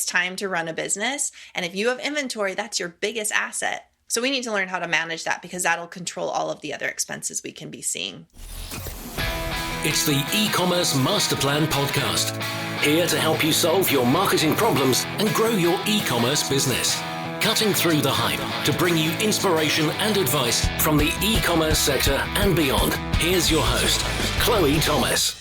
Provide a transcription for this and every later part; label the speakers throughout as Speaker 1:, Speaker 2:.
Speaker 1: It's time to run a business. And if you have inventory, that's your biggest asset. So we need to learn how to manage that because that'll control all of the other expenses we can be seeing.
Speaker 2: It's the e-commerce master plan podcast. Here to help you solve your marketing problems and grow your e-commerce business. Cutting through the hype to bring you inspiration and advice from the e-commerce sector and beyond. Here's your host, Chloe Thomas.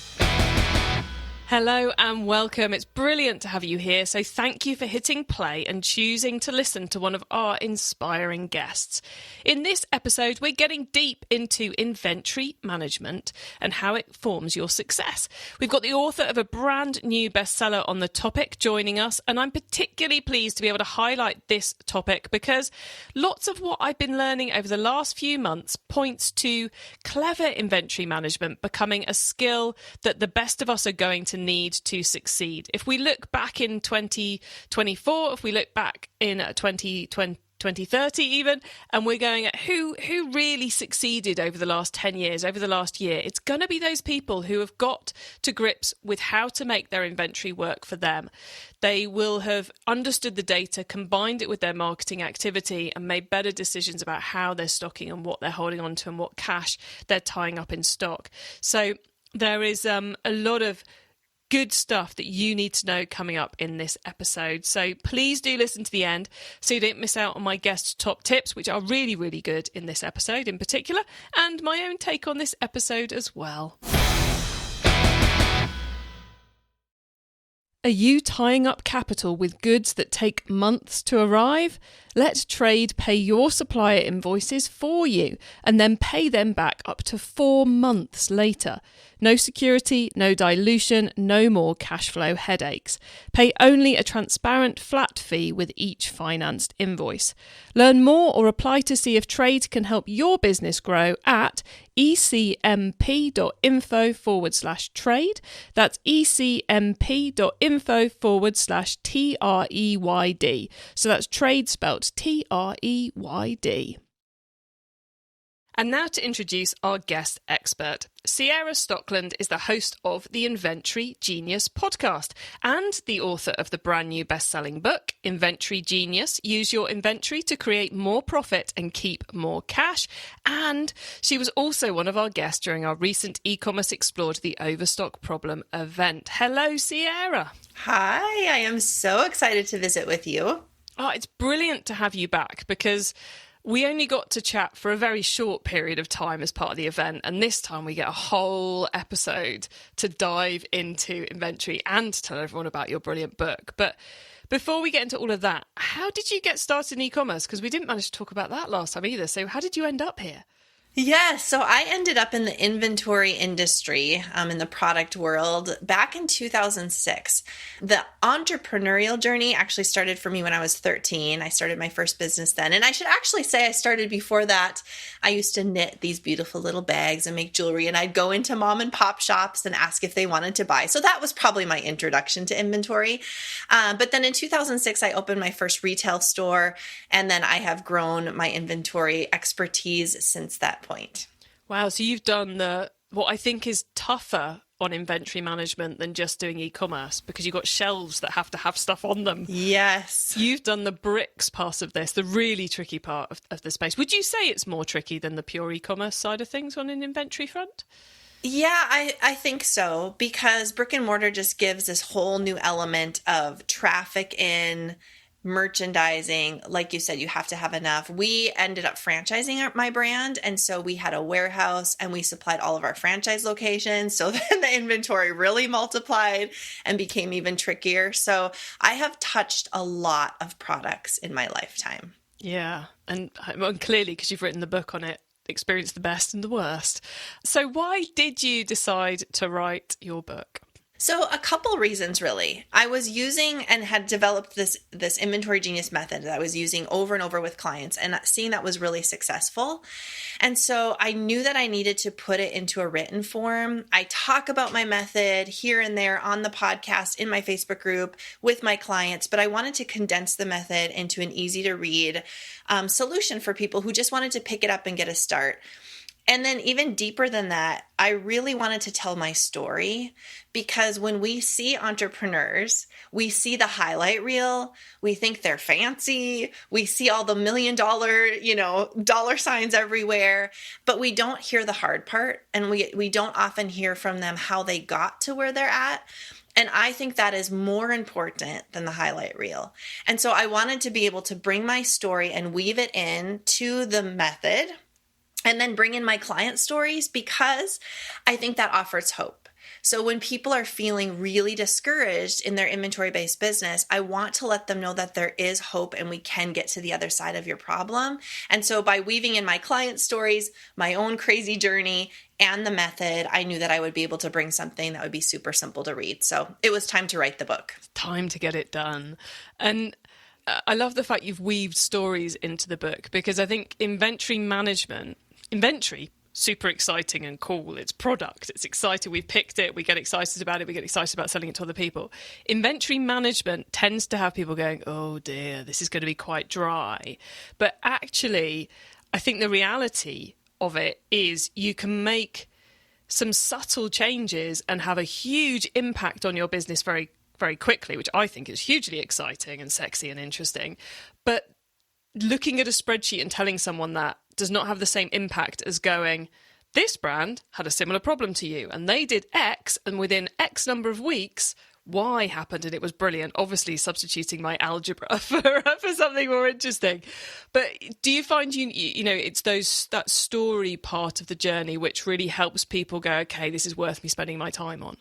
Speaker 3: Hello and welcome. It's brilliant to have you here. So thank you for hitting play and choosing to listen to one of our inspiring guests. In this episode, we're getting deep into inventory management and how it forms your success. We've got the author of a brand new bestseller on the topic joining us, and I'm particularly pleased to be able to highlight this topic because lots of what I've been learning over the last few months points to clever inventory management becoming a skill that the best of us are going to need to succeed. If we look back in 2024, if we look back in 2030 even, and we're going at who really succeeded over the last 10 years, over the last year, it's going to be those people who have got to grips with how to make their inventory work for them. They will have understood the data, combined it with their marketing activity, and made better decisions about how they're stocking and what they're holding on to and what cash they're tying up in stock. So there is a lot of good stuff that you need to know coming up in this episode. So please do listen to the end so you don't miss out on my guest's top tips, which are really, really good in this episode in particular, and my own take on this episode as well. Are you tying up capital with goods that take months to arrive? Let Trade pay your supplier invoices for you and then pay them back up to 4 months later. No security, no dilution, no more cash flow headaches. Pay only a transparent flat fee with each financed invoice. Learn more or apply to see if Trade can help your business grow at ecmp.info/trade. That's ecmp.info/TREYD. So that's Trade spelt TREYD. And now to introduce our guest expert. Ciara Stockeland is the host of the Inventory Genius podcast and the author of the brand new best-selling book, Inventory Genius, Use Your Inventory to Create More Profit and Keep More Cash. And she was also one of our guests during our recent eCommerce Explored the Overstock Problem event. Hello, Ciara.
Speaker 1: Hi, I am so excited to visit with you.
Speaker 3: Oh, it's brilliant to have you back because we only got to chat for a very short period of time as part of the event, and this time we get a whole episode to dive into inventory and to tell everyone about your brilliant book. But before we get into all of that, how did you get started in e-commerce? Because we didn't manage to talk about that last time either. So how did you end up here?
Speaker 1: Yes, so I ended up in the inventory industry, in the product world back in 2006. The entrepreneurial journey actually started for me when I was 13. I started my first business then. And I should actually say I started before that. I used to knit these beautiful little bags and make jewelry, and I'd go into mom and pop shops and ask if they wanted to buy. So that was probably my introduction to inventory. But then in 2006, I opened my first retail store, and then I have grown my inventory expertise since that point.
Speaker 3: Wow, so you've done what I think is tougher on inventory management than just doing e-commerce because you've got shelves that have to have stuff on them.
Speaker 1: Yes.
Speaker 3: You've done the bricks part of this, the really tricky part of the space. Would you say it's more tricky than the pure e-commerce side of things on an inventory front?
Speaker 1: Yeah, I think so, because brick and mortar just gives this whole new element of traffic in, merchandising. Like you said, you have to have enough. We ended up franchising my brand, and so we had a warehouse and we supplied all of our franchise locations. So then the inventory really multiplied and became even trickier. So I have touched a lot of products in my lifetime.
Speaker 3: Yeah, and clearly because you've written the book on it, experienced the best and the worst. So why did you decide to write your book?
Speaker 1: So a couple reasons, really. I was using and had developed this inventory genius method that I was using over and over with clients, and seeing that was really successful. And so I knew that I needed to put it into a written form. I talk about my method here and there on the podcast, in my Facebook group, with my clients, but I wanted to condense the method into an easy to read solution for people who just wanted to pick it up and get a start. And then even deeper than that, I really wanted to tell my story, because when we see entrepreneurs, we see the highlight reel, we think they're fancy, we see all the $1 million, dollar signs everywhere, but we don't hear the hard part, and we don't often hear from them how they got to where they're at. And I think that is more important than the highlight reel. And so I wanted to be able to bring my story and weave it in to the method, and then bring in my client stories, because I think that offers hope. So when people are feeling really discouraged in their inventory-based business, I want to let them know that there is hope and we can get to the other side of your problem. And so by weaving in my client stories, my own crazy journey, and the method, I knew that I would be able to bring something that would be super simple to read. So it was time to write the book.
Speaker 3: Time to get it done. And I love the fact you've weaved stories into the book, because I think inventory, super exciting and cool. It's product. It's exciting. We've picked it. We get excited about it. We get excited about selling it to other people. Inventory management tends to have people going, oh dear, this is going to be quite dry. But actually, I think the reality of it is you can make some subtle changes and have a huge impact on your business very, very quickly, which I think is hugely exciting and sexy and interesting. But looking at a spreadsheet and telling someone that does not have the same impact as going, this brand had a similar problem to you and they did X, and within X number of weeks, Y happened and it was brilliant. Obviously substituting my algebra for something more interesting. But do you find it's that story part of the journey which really helps people go, okay, this is worth me spending my time on?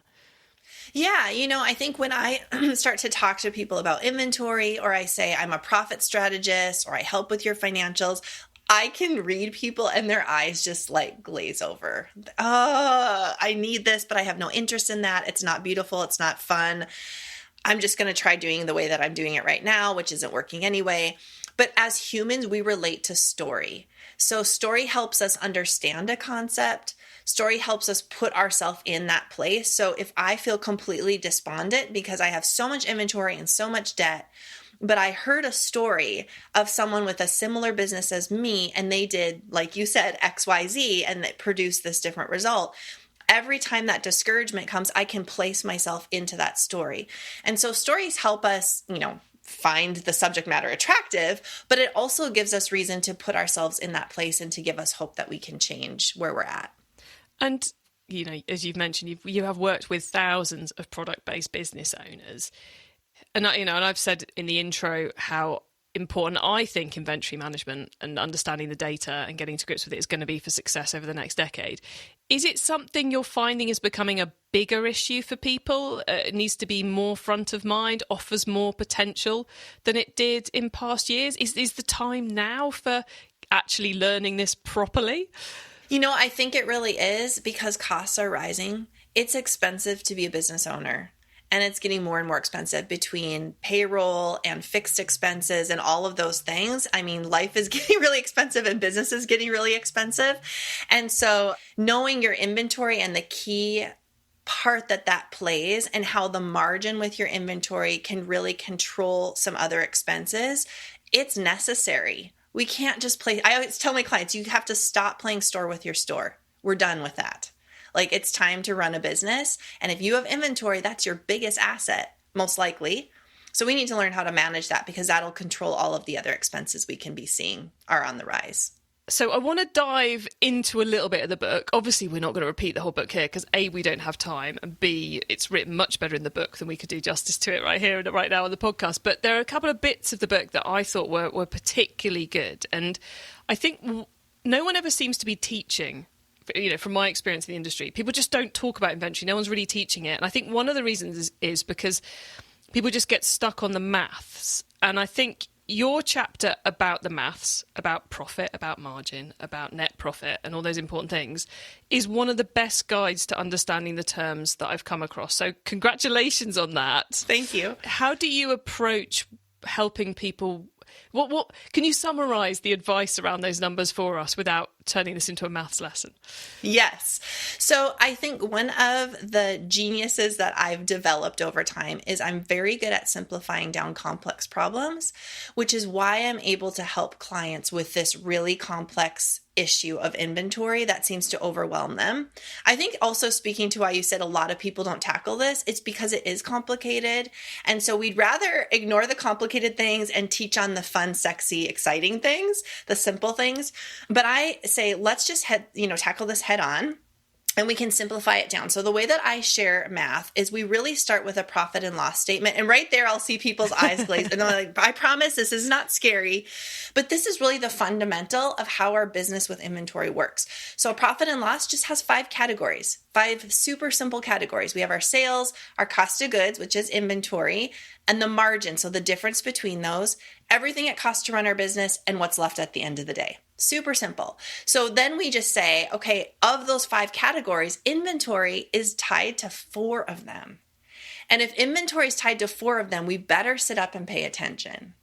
Speaker 1: Yeah, I think when I start to talk to people about inventory, or I say I'm a profit strategist, or I help with your financials, I can read people and their eyes just like glaze over. Oh, I need this, but I have no interest in that. It's not beautiful. It's not fun. I'm just going to try doing the way that I'm doing it right now, which isn't working anyway. But as humans, we relate to story. So story helps us understand a concept. Story helps us put ourselves in that place. So if I feel completely despondent because I have so much inventory and so much debt, but I heard a story of someone with a similar business as me, and they did, like you said, XYZ, and it produced this different result. Every time that discouragement comes, I can place myself into that story. And so stories help us, find the subject matter attractive, but it also gives us reason to put ourselves in that place and to give us hope that we can change where we're at.
Speaker 3: And, as you've mentioned, you have worked with thousands of product-based business owners. And, and I've said in the intro how important I think inventory management and understanding the data and getting to grips with it is going to be for success over the next decade. Is it something you're finding is becoming a bigger issue for people? It needs to be more front of mind, offers more potential than it did in past years? Is the time now for actually learning this properly?
Speaker 1: I think it really is, because costs are rising. It's expensive to be a business owner. And it's getting more and more expensive between payroll and fixed expenses and all of those things. I mean, life is getting really expensive and business is getting really expensive. And so knowing your inventory and the key part that plays, and how the margin with your inventory can really control some other expenses, it's necessary. We can't just play. I always tell my clients, you have to stop playing store with your store. We're done with that. Like, it's time to run a business. And if you have inventory, that's your biggest asset, most likely. So we need to learn how to manage that, because that'll control all of the other expenses we can be seeing are on the rise.
Speaker 3: So I want to dive into a little bit of the book. Obviously, we're not going to repeat the whole book here because A, we don't have time, and B, it's written much better in the book than we could do justice to it right here and right now on the podcast. But there are a couple of bits of the book that I thought were particularly good. And I think no one ever seems to be teaching, from my experience in the industry. People just don't talk about inventory. No one's really teaching it. And I think one of the reasons is because people just get stuck on the maths. And I think your chapter about the maths, about profit, about margin, about net profit, and all those important things is one of the best guides to understanding the terms that I've come across. So congratulations on that.
Speaker 1: Thank you.
Speaker 3: How do you approach helping people? What can you summarize the advice around those numbers for us without turning this into a maths lesson.
Speaker 1: Yes. So I think one of the geniuses that I've developed over time is I'm very good at simplifying down complex problems, which is why I'm able to help clients with this really complex issue of inventory that seems to overwhelm them. I think also speaking to why you said a lot of people don't tackle this, it's because it is complicated. And so we'd rather ignore the complicated things and teach on the fun, sexy, exciting things, the simple things. But I say, let's just tackle this head on. And we can simplify it down. So the way that I share math is we really start with a profit and loss statement. And right there, I'll see people's eyes glaze. And they're like, I promise this is not scary. But this is really the fundamental of how our business with inventory works. So profit and loss just has 5 categories, 5 super simple categories. We have our sales, our cost of goods, which is inventory, and the margin. So the difference between those, everything it costs to run our business, and what's left at the end of the day. Super simple. So then we just say, okay, of those 5 categories, inventory is tied to 4 of them. And if inventory is tied to 4 of them, we better sit up and pay attention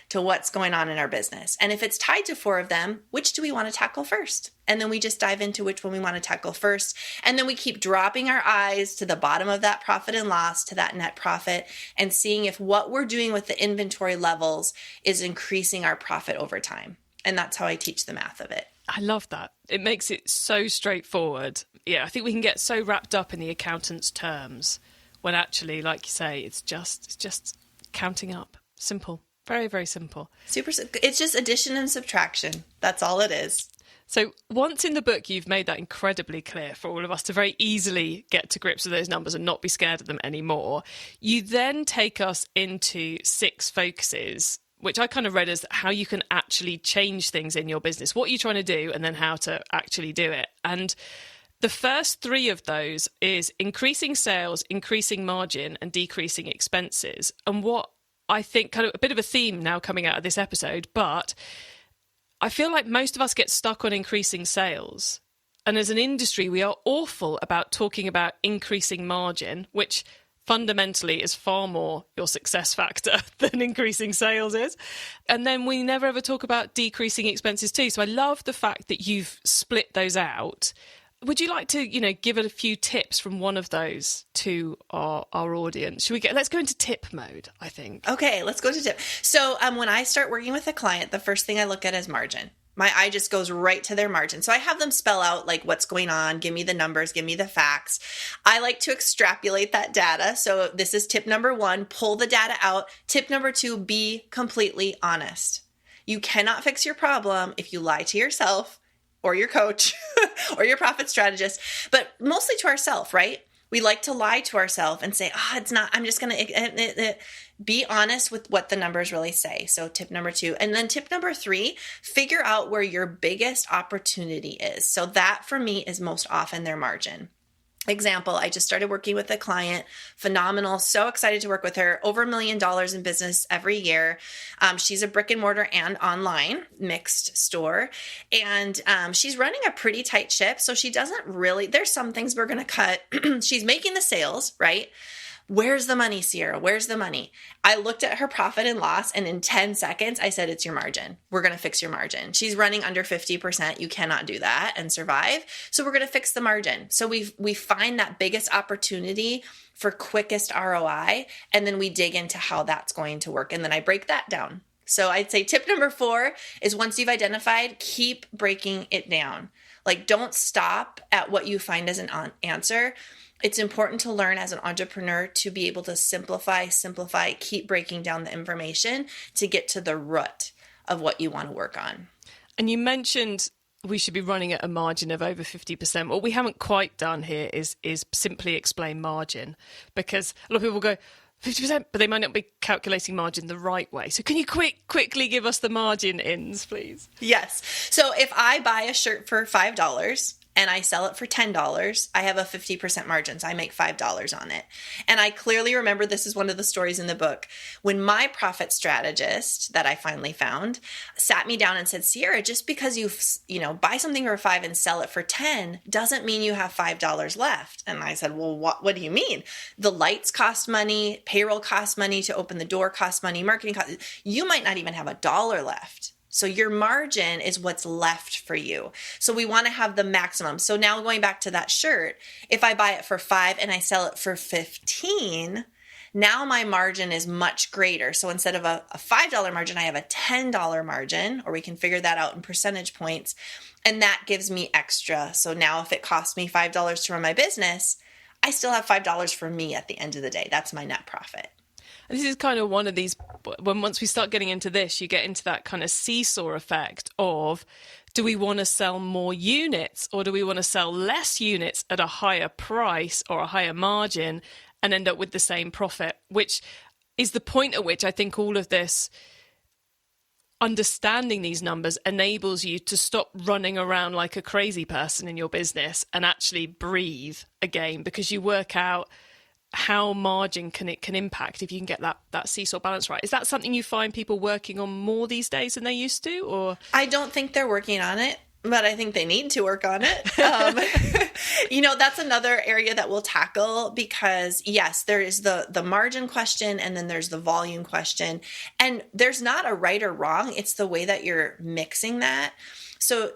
Speaker 1: to what's going on in our business. And if it's tied to 4 of them, which do we want to tackle first? And then we just dive into which one we want to tackle first. And then we keep dropping our eyes to the bottom of that profit and loss, to that net profit, and seeing if what we're doing with the inventory levels is increasing our profit over time. And that's how I teach the math of it.
Speaker 3: I love that. It makes it so straightforward. Yeah, I think we can get so wrapped up in the accountant's terms when actually, like you say, it's just counting up. Simple. Very, very simple.
Speaker 1: It's just addition and subtraction. That's all it is.
Speaker 3: So once in the book, you've made that incredibly clear for all of us to very easily get to grips with those numbers and not be scared of them anymore. You then take us into 6 focuses, which I kind of read as how you can actually change things in your business, what you're trying to do, and then how to actually do it. And the first 3 of those is increasing sales, increasing margin, and decreasing expenses. And what I think kind of a bit of a theme now coming out of this episode, but I feel like most of us get stuck on increasing sales. And as an industry, we are awful about talking about increasing margin, which fundamentally is far more your success factor than increasing sales is. And then we never ever talk about decreasing expenses too. So I love the fact that you've split those out. Would you like to, give it a few tips from one of those to our audience? Let's go into tip mode, I think.
Speaker 1: Okay, let's go to tip. So when I start working with a client, the first thing I look at is margin. My eye just goes right to their margin. So I have them spell out like what's going on, give me the numbers, give me the facts. I like to extrapolate that data. So this is tip number 1, pull the data out. Tip number 2, be completely honest. You cannot fix your problem if you lie to yourself or your coach or your profit strategist, but mostly to ourselves, right? We like to lie to ourselves and say, it's not, I'm just going to be honest with what the numbers really say. So tip number 2. And then tip number 3, figure out where your biggest opportunity is. So that for me is most often their margin. Example, I just started working with a client, phenomenal, so excited to work with her, over $1 million in business every year. She's a brick and mortar and online mixed store, and she's running a pretty tight ship. So she doesn't really, there's some things we're going to cut. She's making the sales, right? Where's the money, Ciara? Where's the money? I looked at her profit and loss, and in 10 seconds, I said, it's your margin. We're going to fix your margin. She's running under 50%. You cannot do that and survive. So we're going to fix the margin. So we find that biggest opportunity for quickest ROI, and then we dig into how that's going to work. And then I break that down. So I'd say tip number 4 is once you've identified, keep breaking it down. Like, don't stop at what you find as an answer. It's important to learn as an entrepreneur to be able to simplify, keep breaking down the information to get to the root of what you want to work on.
Speaker 3: And you mentioned we should be running at a margin of over 50%. What we haven't quite done here is simply explain margin, because a lot of people go 50%, but they might not be calculating margin the right way. So can you quickly give us the margin ins, please?
Speaker 1: Yes. So if I buy a shirt for $5, and I sell it for $10, I have a 50% margin. So I make $5 on it. And I clearly remember, this is one of the stories in the book, when my profit strategist that I finally found sat me down and said, Ciara, just because you buy something for $5 and sell it for $10 doesn't mean you have $5 left. And I said, well, what do you mean? The lights cost money, payroll costs money, to open the door costs money, marketing costs. You might not even have $1 left. So your margin is what's left for you. So we want to have the maximum. So now going back to that shirt, if I buy it for 5 and I sell it for 15, now my margin is much greater. So instead of a $5 margin, I have a $10 margin, or we can figure that out in percentage points. And that gives me extra. So now if it costs me $5 to run my business, I still have $5 for me at the end of the day. That's my net profit.
Speaker 3: This is kind of one of these, when once we start getting into this, you get into that kind of seesaw effect of, do we want to sell more units or do we want to sell less units at a higher price or a higher margin and end up with the same profit, which is the point at which I think all of this, understanding these numbers enables you to stop running around like a crazy person in your business and actually breathe again, because you work out how margin can impact if you can get that seesaw balance right. Is that something you find people working on more these days than they used to? Or
Speaker 1: I don't think they're working on it, but I think they need to work on it. That's another area that we'll tackle, because yes, there is the margin question, and then there's the volume question, and there's not a right or wrong. It's the way that you're mixing that. So,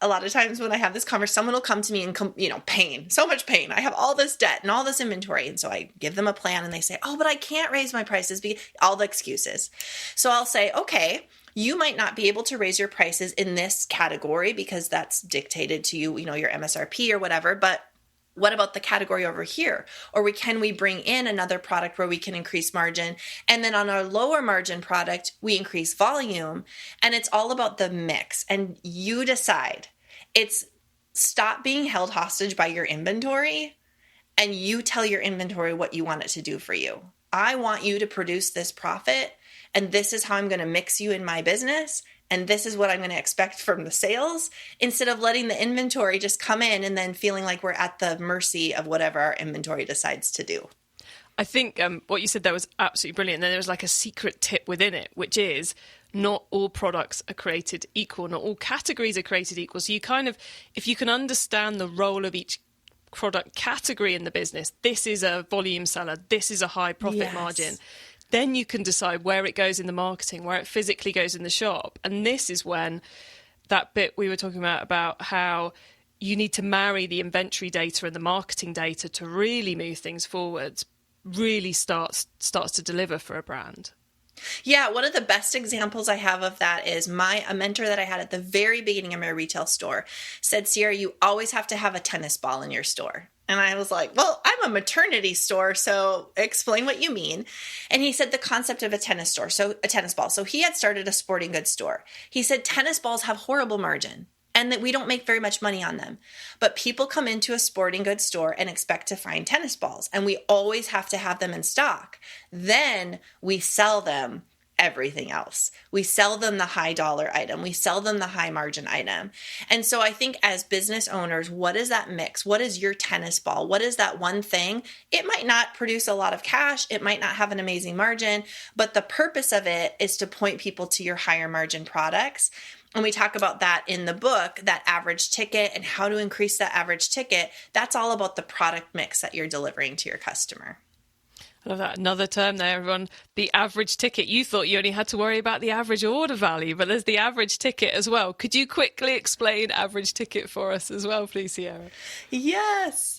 Speaker 1: a lot of times when I have this conversation, someone will come to me and, pain, so much pain. I have all this debt and all this inventory. And so I give them a plan and they say, oh, but I can't raise my prices, all the excuses. So I'll say, okay, you might not be able to raise your prices in this category because that's dictated to you, your MSRP or whatever, but what about the category over here? Or can we bring in another product where we can increase margin? And then on our lower margin product, we increase volume. And it's all about the mix. And you decide. It's stop being held hostage by your inventory, and you tell your inventory what you want it to do for you. I want you to produce this profit, and this is how I'm going to mix you in my business. And this is what I'm going to expect from the sales, instead of letting the inventory just come in and then feeling like we're at the mercy of whatever our inventory decides to do.
Speaker 3: I think what you said there was absolutely brilliant. And then there was like a secret tip within it, which is not all products are created equal. Not all categories are created equal. So you if you can understand the role of each product category in the business, this is a volume seller, this is a high profit margin. Then you can decide where it goes in the marketing, where it physically goes in the shop. And this is when that bit we were talking about how you need to marry the inventory data and the marketing data to really move things forward, really starts to deliver for a brand.
Speaker 1: Yeah, one of the best examples I have of that is a mentor that I had at the very beginning of my retail store said, Ciara, you always have to have a tennis ball in your store. And I was like, well, I'm a maternity store, so explain what you mean. And he said the concept of a tennis ball. So he had started a sporting goods store. He said tennis balls have horrible margin and that we don't make very much money on them. But people come into a sporting goods store and expect to find tennis balls, and we always have to have them in stock. Then we sell them everything else. We sell them the high dollar item. We sell them the high margin item. And so I think as business owners, what is that mix? What is your tennis ball? What is that one thing? It might not produce a lot of cash. It might not have an amazing margin, but the purpose of it is to point people to your higher margin products. And we talk about that in the book, that average ticket and how to increase that average ticket. That's all about the product mix that you're delivering to your customer.
Speaker 3: I love that. Another term there, everyone. The average ticket. You thought you only had to worry about the average order value, but there's the average ticket as well. Could you quickly explain average ticket for us as well, please, Ciara?
Speaker 1: Yes.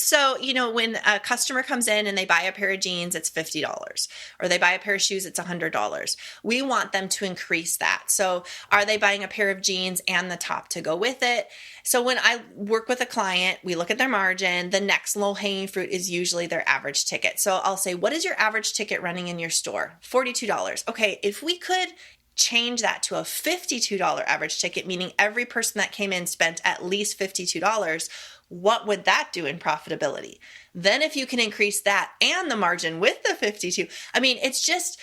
Speaker 1: So, when a customer comes in and they buy a pair of jeans, it's $50, or they buy a pair of shoes, it's $100. We want them to increase that. So are they buying a pair of jeans and the top to go with it? So when I work with a client, we look at their margin. The next low-hanging fruit is usually their average ticket. So I'll say, what is your average ticket running in your store? $42. Okay, if we could change that to a $52 average ticket, meaning every person that came in spent at least $52, what would that do in profitability? Then if you can increase that and the margin with the 52, it's just,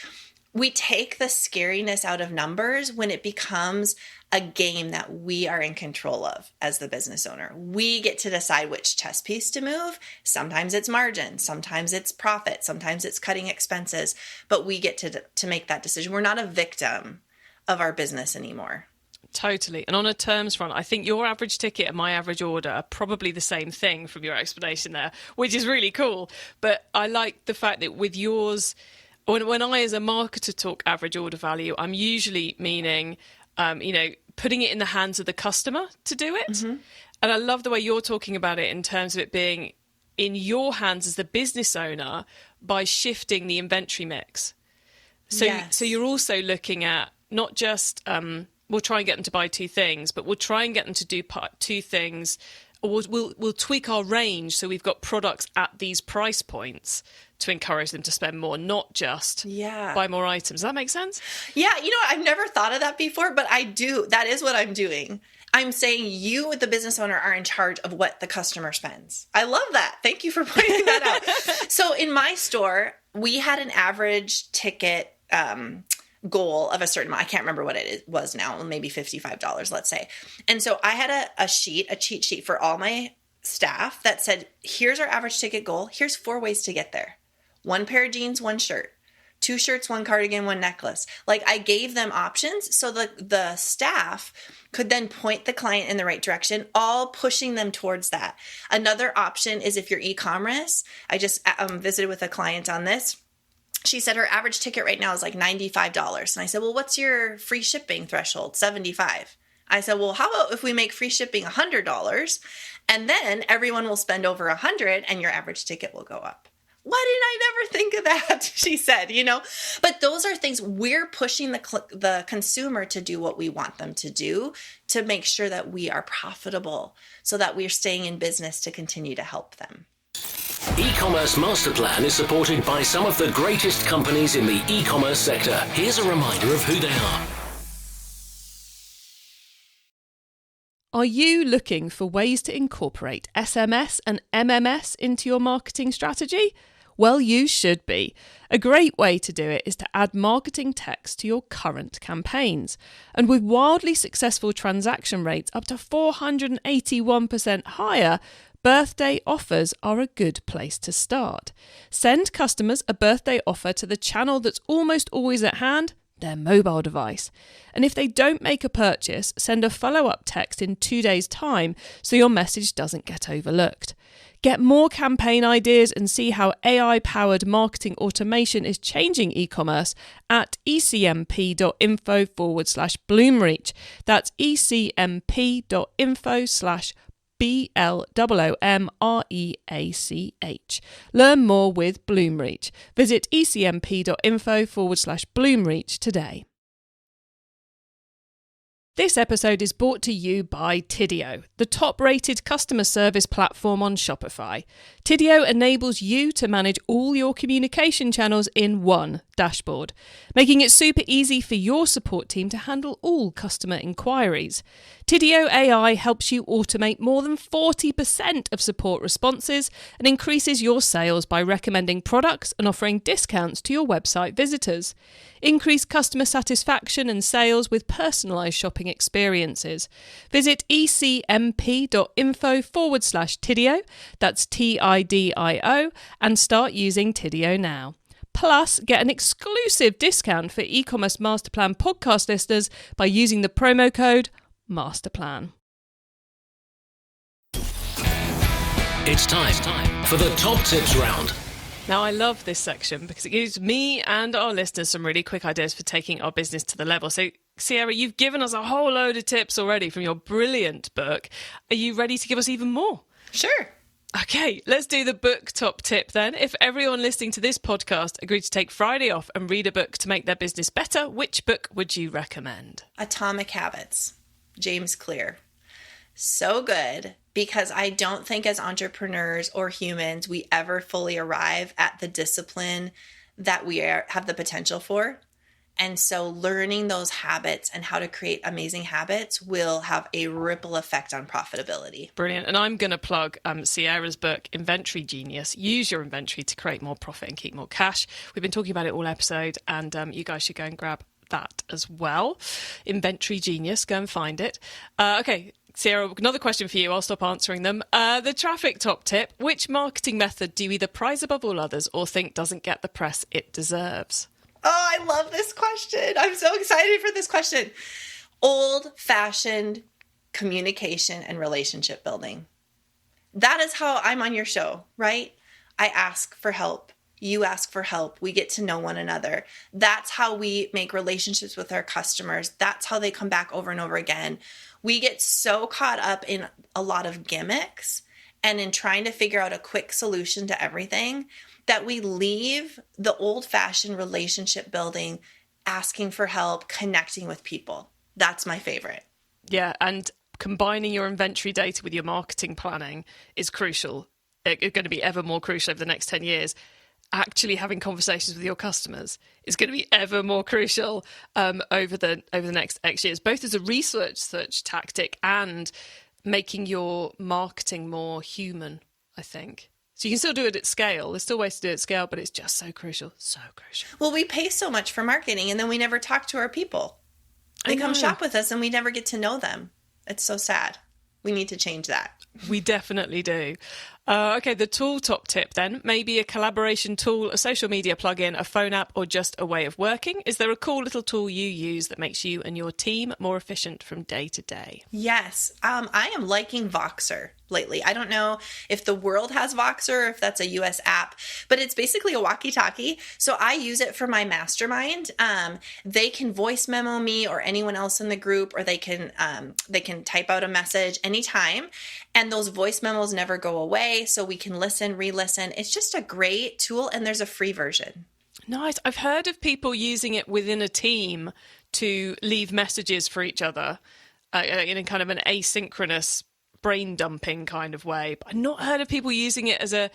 Speaker 1: we take the scariness out of numbers when it becomes a game that we are in control of as the business owner. We get to decide which chess piece to move. Sometimes it's margin, sometimes it's profit, sometimes it's cutting expenses, but we get to make that decision. We're not a victim of our business anymore.
Speaker 3: Totally. And on a terms front, I think your average ticket and my average order are probably the same thing from your explanation there, which is really cool. But I like the fact that with yours, when I as a marketer talk average order value, I'm usually meaning putting it in the hands of the customer to do it. And I love the way you're talking about it in terms of it being in your hands as the business owner by shifting the inventory mix. So, so you're also looking at not just, we'll try and get them to buy two things, but we'll try and get them to do two things, or we'll tweak our range so we've got products at these price points to encourage them to spend more, not just buy more items. Does that make sense?
Speaker 1: Yeah, I've never thought of that before, but I do. That is what I'm doing. I'm saying you, the business owner, are in charge of what the customer spends. I love that. Thank you for pointing that out. So in my store, we had an average ticket goal of a certain amount. I can't remember what it was now, maybe $55, let's say. And so I had a cheat sheet for all my staff that said, here's our average ticket goal. Here's 4 ways to get there. 1 pair of jeans, 1 shirt. 2 shirts, 1 cardigan, 1 necklace. Like, I gave them options so the staff could then point the client in the right direction, all pushing them towards that. Another option is if you're e-commerce. I just visited with a client on this. She said her average ticket right now is like $95. And I said, well, what's your free shipping threshold? $75. I said, well, how about if we make free shipping $100 and then everyone will spend over $100 and your average ticket will go up. Why did I never think of that? She said, but those are things we're pushing the consumer to do what we want them to do to make sure that we are profitable so that we're staying in business to continue to help them.
Speaker 2: E-commerce Master Plan is supported by some of the greatest companies in the e-commerce sector. Here's a reminder of who they are.
Speaker 3: Are you looking for ways to incorporate SMS and MMS into your marketing strategy? Well, you should be. A great way to do it is to add marketing text to your current campaigns. And with wildly successful transaction rates up to 481% higher, birthday offers are a good place to start. Send customers a birthday offer to the channel that's almost always at hand, their mobile device. And if they don't make a purchase, send a follow-up text in 2 days' time so your message doesn't get overlooked. Get more campaign ideas and see how AI-powered marketing automation is changing e-commerce at ecmp.info/Bloomreach. That's ecmp.info/BLOOMREACH. Learn more with Bloomreach. Visit ecmp.info/Bloomreach today. This episode is brought to you by Tidio, the top-rated customer service platform on Shopify. Tidio enables you to manage all your communication channels in one dashboard, making it super easy for your support team to handle all customer inquiries. Tidio AI helps you automate more than 40% of support responses and increases your sales by recommending products and offering discounts to your website visitors. Increase customer satisfaction and sales with personalised shopping experiences. Visit ecmp.info/Tidio, that's TIDIO, and start using Tidio now. Plus, get an exclusive discount for e-commerce Masterplan podcast listeners by using the promo code MASTERPLAN.
Speaker 2: It's time for the top tips round.
Speaker 3: Now, I love this section because it gives me and our listeners some really quick ideas for taking our business to the level. So, Ciara, you've given us a whole load of tips already from your brilliant book. Are you ready to give us even more?
Speaker 1: Sure.
Speaker 3: Okay, let's do the book top tip then. If everyone listening to this podcast agreed to take Friday off and read a book to make their business better, which book would you recommend?
Speaker 1: Atomic Habits, James Clear. So good, because I don't think as entrepreneurs or humans we ever fully arrive at the discipline that we have the potential for. And so learning those habits and how to create amazing habits will have a ripple effect on profitability.
Speaker 3: Brilliant. And I'm going to plug Ciara's book, Inventory Genius. Use your inventory to create more profit and keep more cash. We've been talking about it all episode, and you guys should go and grab that as well. Inventory Genius, go and find it. Okay, Ciara, another question for you. I'll stop answering them. The traffic top tip. Which marketing method do you either prize above all others or think doesn't get the press it deserves?
Speaker 1: Oh, I love this question. I'm so excited for this question. Old-fashioned communication and relationship building. That is how I'm on your show, right? I ask for help. You ask for help. We get to know one another. That's how we make relationships with our customers. That's how they come back over and over again. We get so caught up in a lot of gimmicks and in trying to figure out a quick solution to everything that we leave the old-fashioned relationship building, asking for help, connecting with people. That's my favorite.
Speaker 3: Yeah, and combining your inventory data with your marketing planning is crucial. It's going to be ever more crucial over the next 10 years. Actually having conversations with your customers is going to be ever more crucial over the next X years, both as a research tactic and making your marketing more human, I think. So you can still do it at scale. There's still ways to do it at scale, but it's just so crucial, so crucial.
Speaker 1: Well, we pay so much for marketing and then we never talk to our people. They come shop with us and we never get to know them. It's so sad. We need to change that.
Speaker 3: We definitely do. Okay, the tool top tip then. Maybe a collaboration tool, a social media plugin, a phone app, or just a way of working. Is there a cool little tool you use that makes you and your team more efficient from day to day?
Speaker 1: Yes. I am liking Voxer lately. I don't know if the world has Voxer or if that's a US app, but it's basically a walkie-talkie. So I use it for my mastermind. They can voice memo me or anyone else in the group, or they can type out a message anytime. And those voice memos never go away. So we can listen, re-listen. It's just a great tool, and there's a free version.
Speaker 3: Nice. I've heard of people using it within a team to leave messages for each other in a kind of an asynchronous brain dumping kind of way. But I've not heard of people using it as a,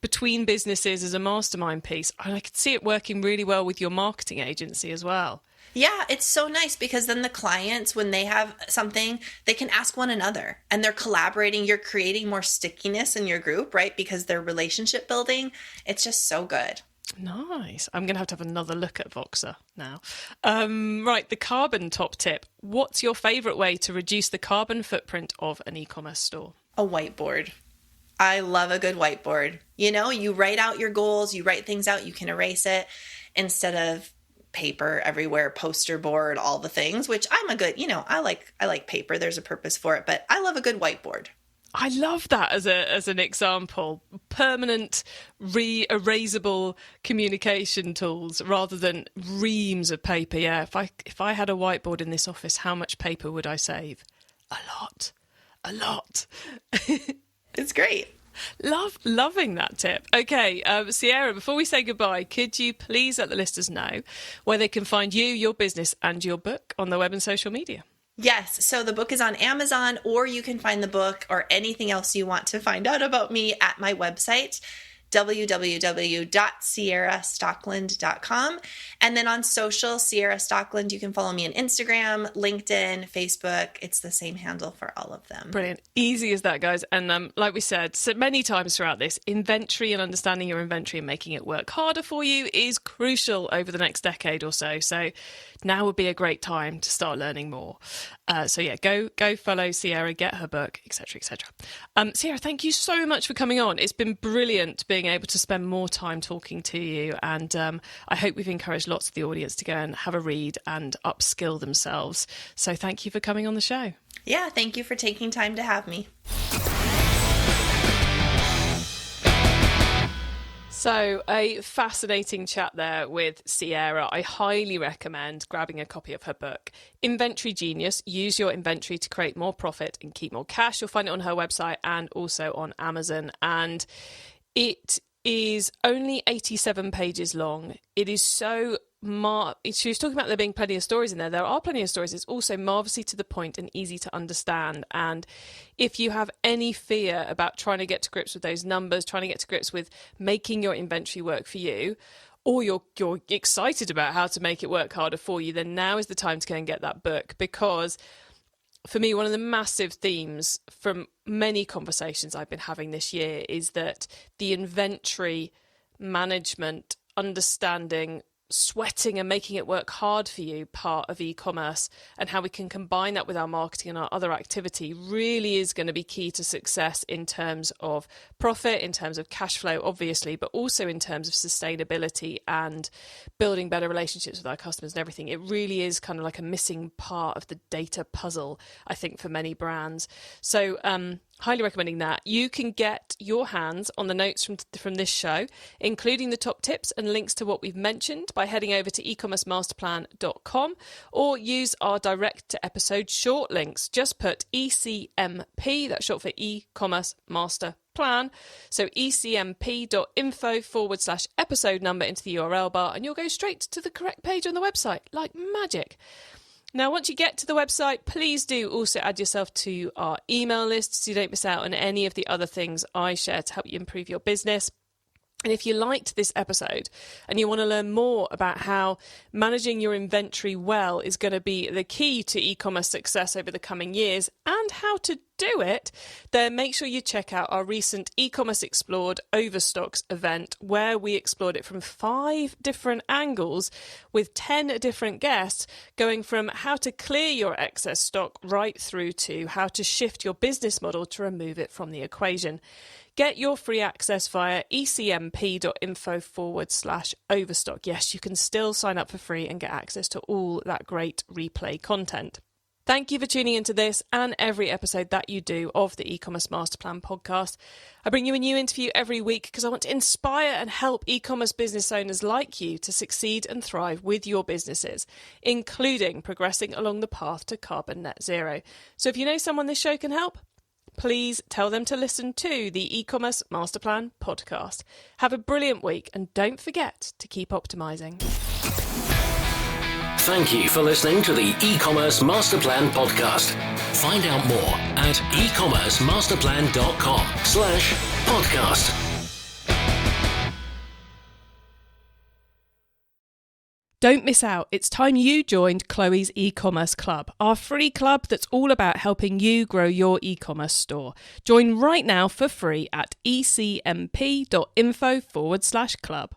Speaker 3: between businesses as a mastermind piece. And I could see it working really well with your marketing agency as well.
Speaker 1: Yeah, it's so nice because then the clients, when they have something, they can ask one another and they're collaborating. You're creating more stickiness in your group, right? Because they're relationship building. It's just so good.
Speaker 3: Nice. I'm going to have another look at Voxer now. Right, the carbon top tip. What's your favourite way to reduce the carbon footprint of an e-commerce store?
Speaker 1: A whiteboard. I love a good whiteboard. You write out your goals, you write things out, you can erase it instead of paper everywhere, poster board, all the things, which I'm a good, I like paper. There's a purpose for it, but I love a good whiteboard.
Speaker 3: I love that as an example. Permanent, erasable communication tools rather than reams of paper. Yeah, if I had a whiteboard in this office, how much paper would I save? A lot.
Speaker 1: It's great.
Speaker 3: Loving that tip. Okay, Ciara, before we say goodbye, could you please let the listeners know where they can find you, your business, and your book on the web and social media?
Speaker 1: Yes. So the book is on Amazon, or you can find the book or anything else you want to find out about me at my website, www.ciarastockeland.com. And then on social, Ciara Stockeland, you can follow me on Instagram, LinkedIn, Facebook. It's the same handle for all of them.
Speaker 3: Brilliant. Easy as that, guys. And like we said so many times throughout this, inventory and understanding your inventory and making it work harder for you is crucial over the next decade or so. So now would be a great time to start learning more. So yeah, go follow Ciara, get her book, etc., etc. Ciara, thank you so much for coming on. It's been brilliant being able to spend more time talking to you, and I hope we've encouraged lots of the audience to go and have a read and upskill themselves. So thank you for coming on the show.
Speaker 1: Yeah, thank you for taking time to have me.
Speaker 3: So a fascinating chat there with Ciara. I highly recommend grabbing a copy of her book, Inventory Genius. Use your inventory to create more profit and keep more cash. You'll find it on her website and also on Amazon. And it is only 87 pages long. It is so she was talking about there being plenty of stories in there. There are plenty of stories. It's also marvellously to the point and easy to understand. And if you have any fear about trying to get to grips with those numbers, trying to get to grips with making your inventory work for you, or you're excited about how to make it work harder for you, then now is the time to go and get that book. Because for me, one of the massive themes from many conversations I've been having this year is that the inventory management, understanding, sweating and making it work hard for you part of e-commerce, and how we can combine that with our marketing and our other activity really is going to be key to success in terms of profit, in terms of cash flow, obviously, but also in terms of sustainability and building better relationships with our customers and everything. It really is kind of like a missing part of the data puzzle, I think, for many brands. So Highly recommending that. You can get your hands on the notes from this show, including the top tips and links to what we've mentioned, by heading over to ecommercemasterplan.com or use our direct to episode short links. Just put ECMP, that's short for e-commerce master plan. So ecmp.info/episode number into the URL bar, and you'll go straight to the correct page on the website, like magic. Now, once you get to the website, please do also add yourself to our email list so you don't miss out on any of the other things I share to help you improve your business. And if you liked this episode and you want to learn more about how managing your inventory well is going to be the key to e-commerce success over the coming years and how to do it, then make sure you check out our recent e-commerce explored Overstocks event, where we explored it from 5 different angles with 10 different guests, going from how to clear your excess stock right through to how to shift your business model to remove it from the equation. Get your free access via ecmp.info/overstock. Yes, you can still sign up for free and get access to all that great replay content. Thank you for tuning into this and every episode that you do of the e-commerce master plan podcast. I bring you a new interview every week because I want to inspire and help e-commerce business owners like you to succeed and thrive with your businesses, including progressing along the path to carbon net zero. So if you know someone this show can help, please tell them to listen to the e-commerce master plan podcast. Have a brilliant week and don't forget to keep optimizing.
Speaker 2: Thank you for listening to the e-commerce master plan podcast. Find out more at ecommercemasterplan.com/podcast.
Speaker 3: Don't miss out. It's time you joined Chloe's e-commerce club, our free club that's all about helping you grow your e-commerce store. Join right now for free at ecmp.info/club.